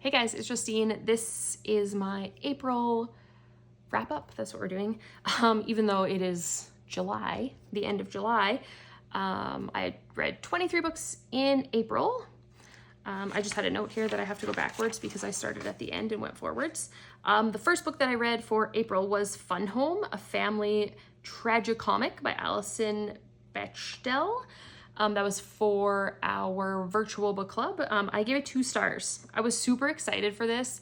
Hey guys, it's Justine. This is my April wrap up. That's what we're doing. Even though it is July, the end of July, I read 23 books in April. I just had a note here that I have to go backwards because I started at the end and went forwards. The first book that I read for April was Fun Home, a family tragicomic by Alison Bechdel. That was for our virtual book club. I gave it 2 stars. I was super excited for this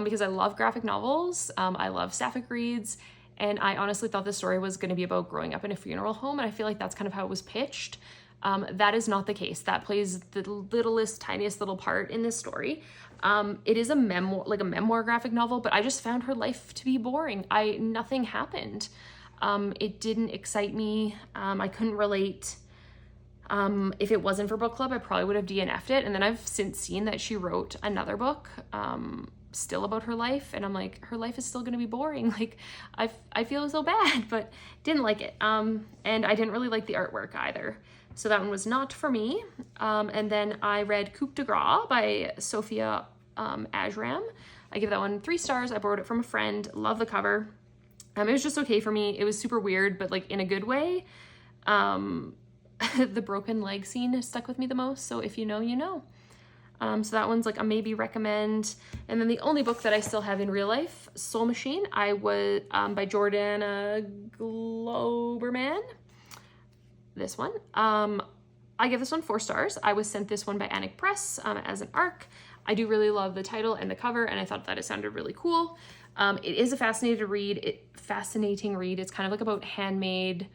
because I love graphic novels. I love sapphic reads. And I honestly thought this story was going to be about growing up in a funeral home. And I feel like that's kind of how it was pitched. That is not the case. That plays the littlest, tiniest little part in this story. It is a memoir, like a memoir graphic novel, but I just found her life to be boring. Nothing happened. It didn't excite me. I couldn't relate. If it wasn't for book club, I probably would have DNF'd it. And then I've since seen that she wrote another book, still about her life. And I'm like, her life is still going to be boring. Like I feel so bad, but didn't like it. And I didn't really like the artwork either. So that one was not for me. And then I read Coup de Grace by Sophia Ajram. I give that one 3 stars. I borrowed it from a friend. Love the cover. It was just okay for me. It was super weird, but like in a good way. The broken leg scene stuck with me the most. So if you know, you know. So that one's like a maybe recommend. And then the only book that I still have in real life, Soul Machine, by Jordana Globerman. This one. I give this one 4 stars. I was sent this one by Anik Press as an ARC. I do really love the title and the cover, and I thought that it sounded really cool. It is a fascinating read. It's kind of like about handmade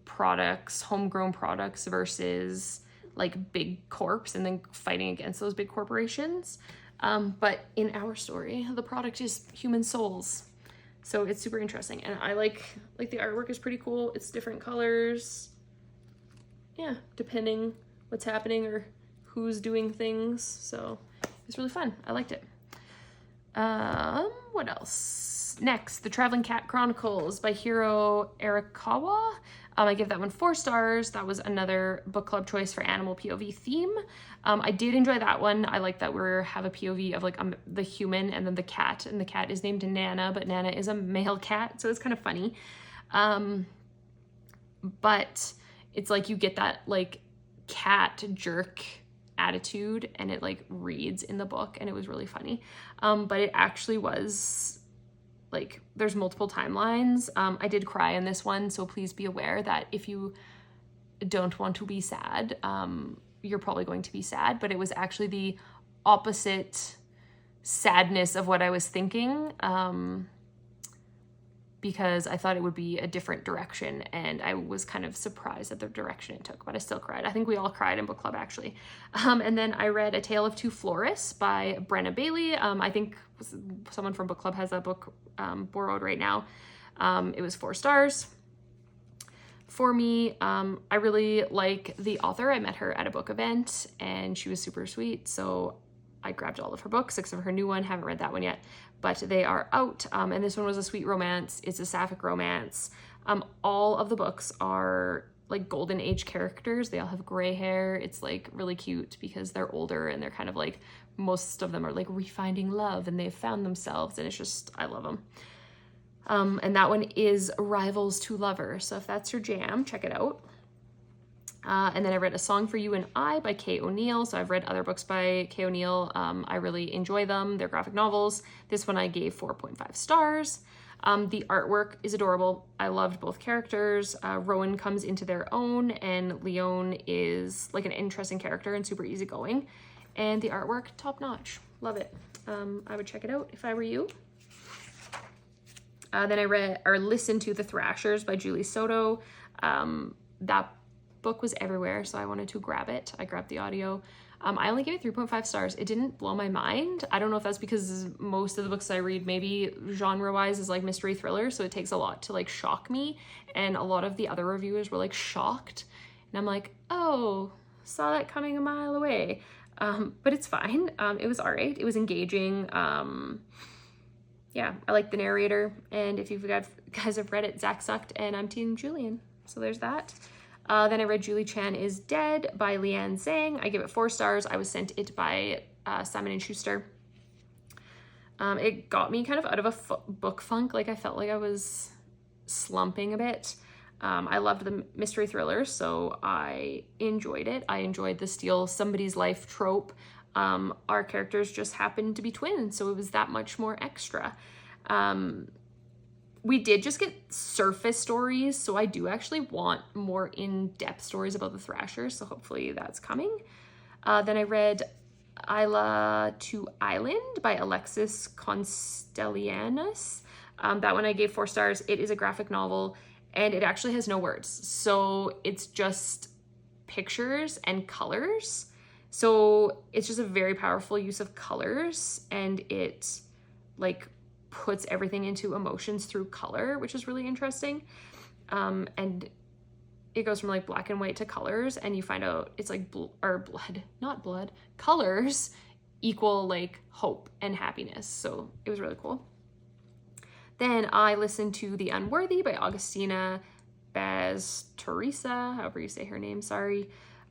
products, homegrown products versus like big corps and then fighting against those big corporations. But in our story, the product is human souls. So it's super interesting. And I like the artwork is pretty cool. It's different colors. Yeah, depending what's happening or who's doing things. So it's really fun. I liked it. What else? Next, The Traveling Cat Chronicles by Hiro Arakawa. I give that one 4 stars. That was another book club choice for animal POV theme. I did enjoy that one. I like that we have a POV of like the human and then the cat, and the cat is named Nana, but Nana is a male cat, so it's kind of funny. But it's like you get that like cat jerk attitude, and it like reads in the book, and it was really funny. But it actually was like there's multiple timelines. I did cry in this one, so please be aware that if you don't want to be sad, you're probably going to be sad, but it was actually the opposite sadness of what I was thinking, because I thought it would be a different direction, and I was kind of surprised at the direction it took, but I still cried. I think we all cried in book club, actually. And then I read A Tale of Two Florists by Brenna Bailey. I think someone from book club has that book borrowed right now. It was 4 stars. For me, I really like the author. I met her at a book event, and she was super sweet, so I grabbed all of her books, 6 of her new one. Haven't read that one yet, but they are out. And this one was a sweet romance. It's a sapphic romance. All of the books are like golden age characters. They all have gray hair. It's like really cute because they're older, and they're kind of like, most of them are like refinding love, and they've found themselves, and it's just, I love them. And that one is Rivals to Lovers. So if that's your jam, check it out. And then I read A Song for You and I by Kay O'Neill. So I've read other books by Kay O'Neill. I really enjoy them. They're graphic novels. This one I gave 4.5 stars. The artwork is adorable. I loved both characters. Rowan comes into their own, and Leon is like an interesting character and super easygoing. And the artwork, top notch. Love it. I would check it out if I were you. Then I read or listened to The Thrashers by Julie Soto. That book was everywhere, so I wanted to grab it. I grabbed the audio. I only gave it 3.5 stars. It didn't blow my mind. I don't know if that's because most of the books I read, maybe genre-wise, is like mystery thriller, so it takes a lot to like shock me. And a lot of the other reviewers were like shocked, and I'm like, oh, saw that coming a mile away. But it's fine. It was alright. It was engaging. Yeah, I like the narrator, and if you guys have read it, Zach sucked, and I'm Team Julian. So there's that. Then I read Julie Chan is Dead by Leanne Zhang. I give it 4 stars. I was sent it by Simon & Schuster. It got me kind of out of a book funk. Like I felt like I was slumping a bit. I loved the mystery thrillers, so I enjoyed it. I enjoyed the steal somebody's life trope. Our characters just happened to be twins, so it was that much more extra. We did just get surface stories, so I do actually want more in-depth stories about the Thrashers, so hopefully that's coming. Then I read Ihli to Island by Alexis Constellianus. That one I gave 4 stars. It is a graphic novel, and it actually has no words. So it's just pictures and colors. So it's just a very powerful use of colors, and it like puts everything into emotions through color, which is really interesting. And it goes from like black and white to colors, and you find out it's like colors equal like hope and happiness. So it was really cool. Then I listened to The Unworthy by Augustina Baz-Teresa, however you say her name, sorry.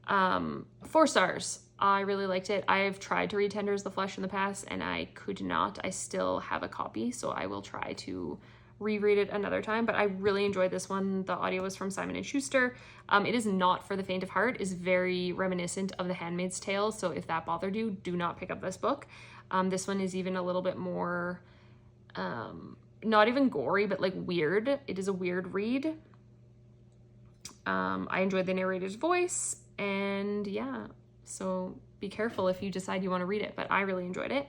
4 stars. I really liked it. I've tried to read Tender as the Flesh in the past, and I could not. I still have a copy, so I will try to reread it another time, but I really enjoyed this one. The audio was from Simon & Schuster. It is not for the faint of heart. It's very reminiscent of The Handmaid's Tale, so if that bothered you, do not pick up this book. This one is even a little bit more, not even gory, but like weird. It is a weird read. I enjoyed the narrator's voice, and yeah, so be careful if you decide you want to read it, but I really enjoyed it.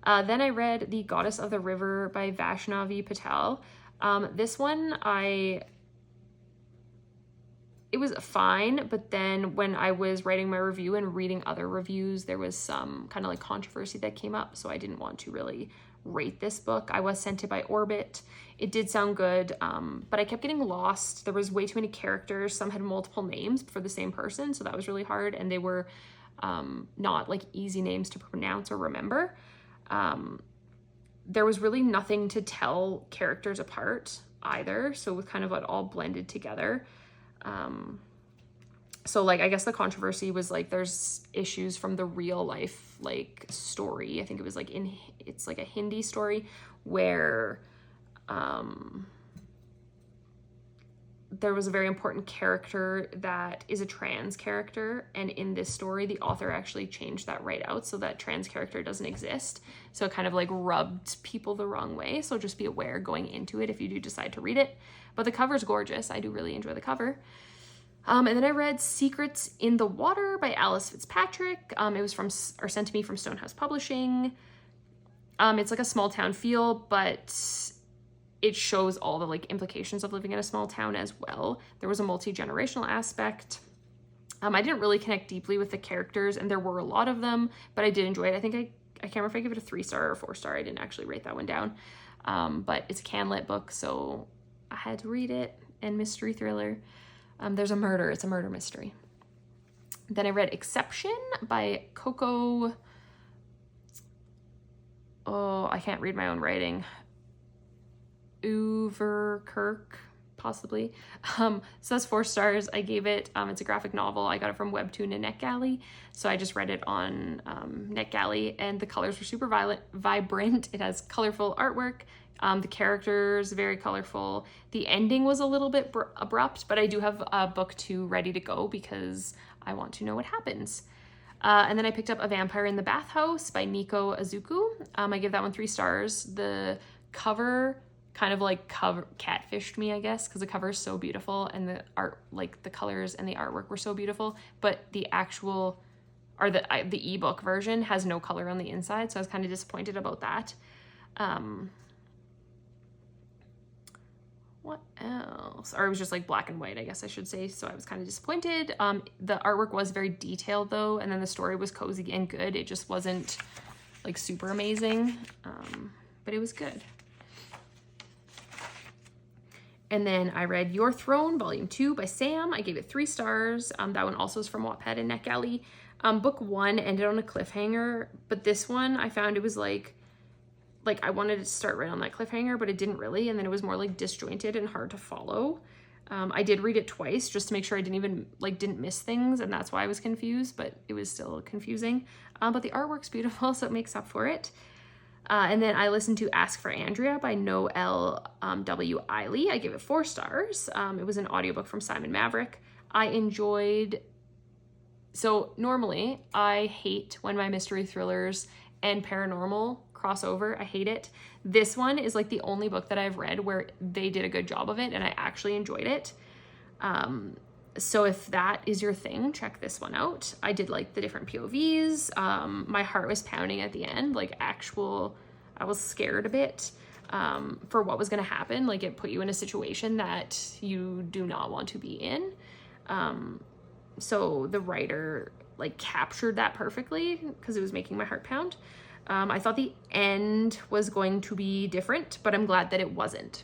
Then I read The Goddess of the River by Vaishnavi Patel. This one, it was fine, but then when I was writing my review and reading other reviews, there was some kind of like controversy that came up, so I didn't want to really rate this book. I was sent it by Orbit. It did sound good, but I kept getting lost. There was way too many characters. Some had multiple names for the same person, so that was really hard, and they were not like easy names to pronounce or remember. There was really nothing to tell characters apart either, so it was kind of like all blended together. So like I guess the controversy was like there's issues from the real life like story. I think it was like it's like a Hindi story where there was a very important character that is a trans character, and in this story the author actually changed that right out so that trans character doesn't exist. So it kind of like rubbed people the wrong way, so just be aware going into it if you do decide to read it. But the cover's gorgeous. I do really enjoy the cover. And then I read Secrets in the Water by Alice Fitzpatrick. It was sent to me from Stonehouse Publishing. It's like a small town feel, but it shows all the like implications of living in a small town as well. There was a multi-generational aspect. I didn't really connect deeply with the characters, and there were a lot of them, but I did enjoy it. I think I can't remember if I give it a 3-star or 4-star. I didn't actually rate that one down. But it's a Canlit book, so I had to read it. And mystery thriller. There's a murder. It's a murder mystery. Then I read Exception by Coco. Oh, I can't read my own writing. Overkirk, possibly. So that's 4 stars. I gave it, it's a graphic novel. I got it from Webtoon and NetGalley. So I just read it on NetGalley, and the colors were super vibrant. It has colorful artwork. The characters, very colorful. The ending was a little bit abrupt, but I do have book 2 ready to go because I want to know what happens. And then I picked up A Vampire in the Bathhouse by Nico Azuku. I gave that one 3 stars. The cover kind of like catfished me, I guess, because the cover is so beautiful and the art, like the colors and the artwork were so beautiful, but the actual, or the ebook version has no color on the inside, so I was kind of disappointed about that. What else? Or it was just like black and white, I guess I should say, so I was kind of disappointed. The artwork was very detailed though, and then the story was cozy and good. It just wasn't like super amazing, but it was good. And then I read Your Throne, Volume 2 by Sam. I gave it 3 stars. That one also is from Wattpad and NetGalley. Book 1 ended on a cliffhanger, but this one I found it was like I wanted it to start right on that cliffhanger, but it didn't really, and then it was more like disjointed and hard to follow. I did read it twice just to make sure I didn't miss things, and that's why I was confused, but it was still confusing. But the artwork's beautiful, so it makes up for it. And then I listened to Ask for Andrea by Noelle W. Ihli. I gave it 4 stars. It was an audiobook from Simon Maverick. I enjoyed... So normally I hate when my mystery thrillers and paranormal cross over. I hate it. This one is like the only book that I've read where they did a good job of it and I actually enjoyed it. So if that is your thing, check this one out. I did like the different POVs. My heart was pounding at the end, like I was scared a bit for what was going to happen. Like it put you in a situation that you do not want to be in. So the writer like captured that perfectly because it was making my heart pound. I thought the end was going to be different, but I'm glad that it wasn't.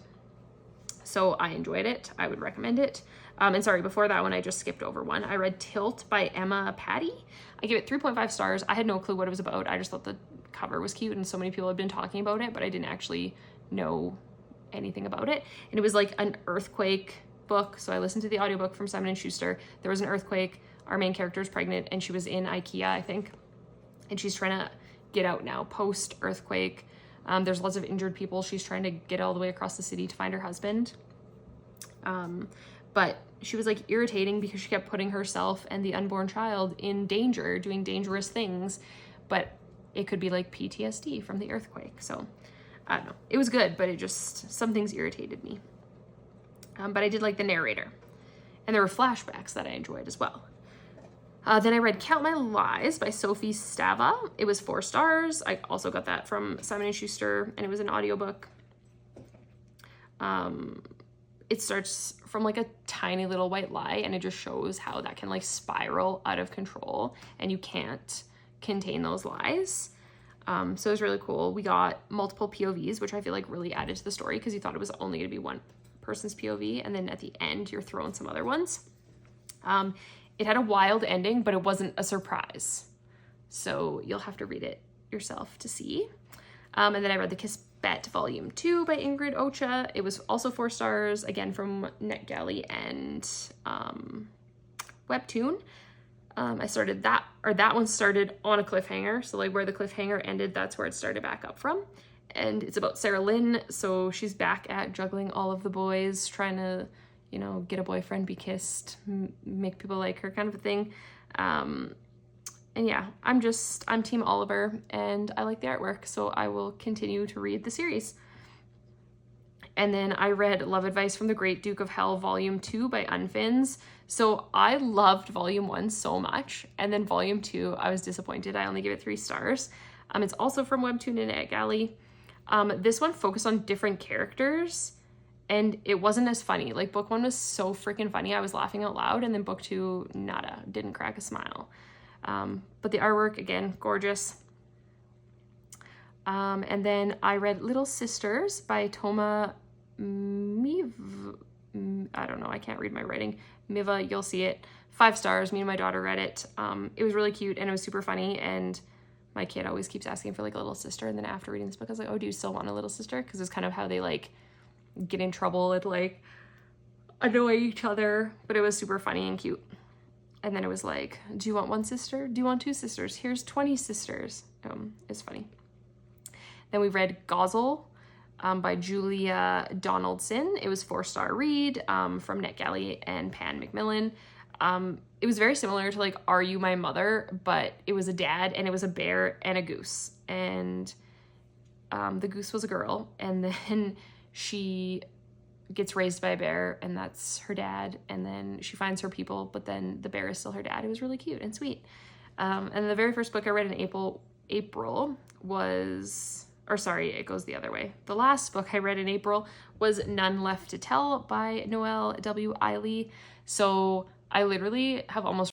So I enjoyed it. I would recommend it. And sorry, before that one, I just skipped over one. I read Tilt by Emma Patty. I gave it 3.5 stars. I had no clue what it was about. I just thought the cover was cute and so many people had been talking about it, but I didn't actually know anything about it. And it was like an earthquake book. So I listened to the audiobook from Simon & Schuster. There was an earthquake. Our main character is pregnant and she was in IKEA, I think. And she's trying to get out now post-earthquake. There's lots of injured people. She's trying to get all the way across the city to find her husband. But she was like irritating because she kept putting herself and the unborn child in danger, doing dangerous things. But it could be like PTSD from the earthquake. So I don't know. It was good, but it just, some things irritated me. But I did like the narrator. And there were flashbacks that I enjoyed as well. Then I read Count My Lies by Sophie Stava. It was 4 stars. I also got that from Simon & Schuster, and it was an audiobook. It starts from like a tiny little white lie, and it just shows how that can like spiral out of control, and you can't contain those lies. So it was really cool. We got multiple POVs, which I feel like really added to the story because you thought it was only going to be one person's POV, and then at the end you're throwing some other ones. It had a wild ending, but it wasn't a surprise. So you'll have to read it yourself to see. And then I read The Kisbet Volume 2 by Ingrid Ocha. It was also 4 stars, again from NetGalley and Webtoon. I started that, or that one started on a cliffhanger. So like where the cliffhanger ended, that's where it started back up from. And it's about Sarah Lynn. So she's back at juggling all of the boys, trying to, you know, get a boyfriend, be kissed, make people like her kind of a thing. And yeah, I'm Team Oliver and I like the artwork. So I will continue to read the series. And then I read Love Advice from the Great Duke of Hell Volume 2 by Unfins. So I loved Volume 1 so much. And then Volume 2, I was disappointed. I only gave it 3 stars. It's also from Webtoon and NetGalley. This one focused on different characters and it wasn't as funny. Like book 1 was so freaking funny. I was laughing out loud, and then book 2, nada, didn't crack a smile. But the artwork, again, gorgeous. And then I read Little Sisters by Toma I don't know, I can't read my writing. Miva, you'll see it. 5 stars. Me and my daughter read it. It was really cute and it was super funny, and my kid always keeps asking for like a little sister, and then after reading this book I was like, oh, do you still want a little sister? Because it's kind of how they like get in trouble and like annoy each other, but it was super funny and cute. And then it was like, do you want 1 sister? Do you want 2 sisters? Here's 20 sisters. It's funny. Then we read Gozzel by Julia Donaldson. It was 4-star read from NetGalley and Pan Macmillan. It was very similar to like Are You My Mother, but it was a dad and it was a bear and a goose. And the goose was a girl, and then she gets raised by a bear and that's her dad, and then she finds her people, but then the bear is still her dad. It was really cute and sweet. And the very first book I read in April was, or sorry, it goes the other way. The last book I read in April was None Left to Tell by Noelle W. Ihli. So I literally have almost